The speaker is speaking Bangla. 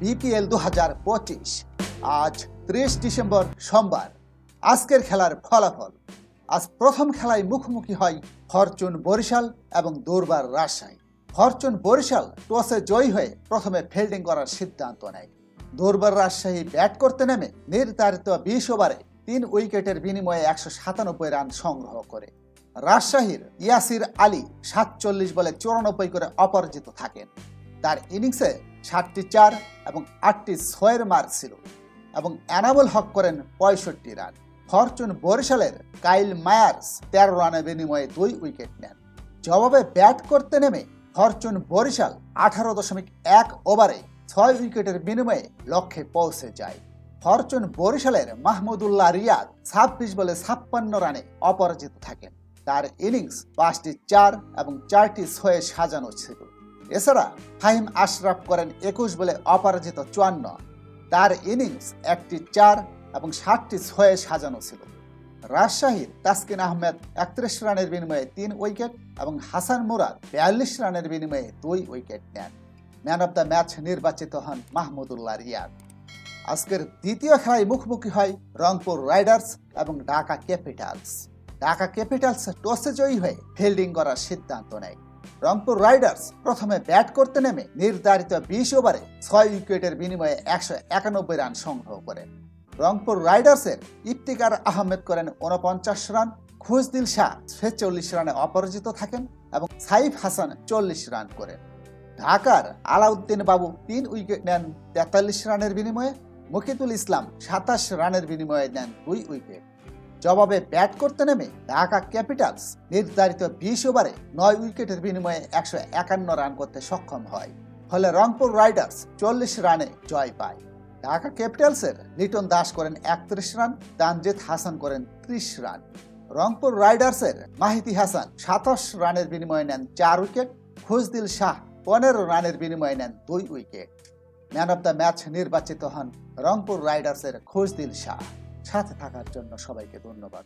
বিপিএল 2025। আজ 30 ডিসেম্বর সোমবার। আজকের খেলার ফলাফল। আজ প্রথম খেলায় মুখোমুখি হয় ফরচুন বরিশাল এবং দুর্বার রাজশাহী। ফরচুন বরিশাল টসে জয়ী হয়ে প্রথমে ফিল্ডিং করার সিদ্ধান্ত নেয়। দুর্বার রাজশাহী ব্যাট করতে নেমে নির্ধারিত 20 ওভারে 3 উইকেটের বিনিময়ে 197 রান সংগ্রহ করে। রাজশাহীর ইয়াসির আলী 47 বলে 94 করে অপরাজিত থাকেন। তার ইনিংসে 7টি 4 এবং 8টি 6-এর মার ছিল এবং এনামুল হক করেন 65 রান। ফরচুন বরিশালের কাইল মায়ার্স 13 রানের বিনিময়ে 2 উইকেট নেন। জবাবে ব্যাট করতে নেমে ফরচুন বরিশাল 18.1 ওভারে 6 উইকেটের বিনিময়ে লক্ষ্যে পৌঁছে যায়। ফরচুন বরিশালের মাহমুদুল্লাহ রিয়াদ 26 বলে 56 রানে অপরাজিত থাকেন। তার ইনিংস 5টি 4 এবং 4টি 6-এ সাজানো ছিল। এছাড়া ফাহিম আশরাফ করেন 21 বলে অপরাজিত 54। তার ইনিংস 1টি 4 এবং 7টি 6-এ সাজানো ছিল। রাজশাহীর তাসকিন আহমেদ 31 রানের বিনিময়ে 3 উইকেট এবং হাসান মুরাদ 42 রানের বিনিময়ে 2 উইকেট নেন। ম্যান অব দ্য ম্যাচ নির্বাচিত হন মাহমুদুল্লাহ রিয়াদ। আজকের দ্বিতীয় খেলায় মুখোমুখি হয় রংপুর রাইডার্স এবং ঢাকা ক্যাপিটালস। ঢাকা ক্যাপিটালস টসে জয়ী হয়ে ফিল্ডিং করার সিদ্ধান্ত নেয়। রংপুর রাইডার্স প্রথমে ব্যাট করতে নেমে নির্ধারিত 20 ওভারে 6 উইকেটের বিনিময়ে 191 রান সংগ্রহ করে। রংপুর রাইডার্সের ইফতিকার আহমেদ করেন 49 রান, খুশদিল শাহ 46 রানে অপরাজিত থাকেন এবং সাইফ হাসান 40 রান করেন। ঢাকার আলাউদ্দিন বাবু 3 উইকেট নেন 43 রানের বিনিময়ে। মুকিতুল ইসলাম 27 রানের বিনিময়ে নেন 2 উইকেট। জবাবে ব্যাট করতে নেমে ঢাকা ক্যাপিটালস নির্ধারিত 20 ওভারে 9 উইকেটের বিনিময়ে 151 রান করতে সক্ষম হয়। ফলে রংপুর রাইডার্স 40 রানে জয় পায়। ঢাকা ক্যাপিটালসের লিটন দাস করেন 31 রান, তানজিদ হাসান করেন 30 রান। রংপুর রাইডার্সের মাহিদি হাসান 27 রানের বিনিময়ে নেন 4 উইকেট। খুশদিল শাহ 15 রানের বিনিময়ে নেন 2 wicket. Man of the match নির্বাচিত হন রংপুর রাইডার্সের খুশদিল শাহ। সাথে থাকার জন্য সবাইকে ধন্যবাদ।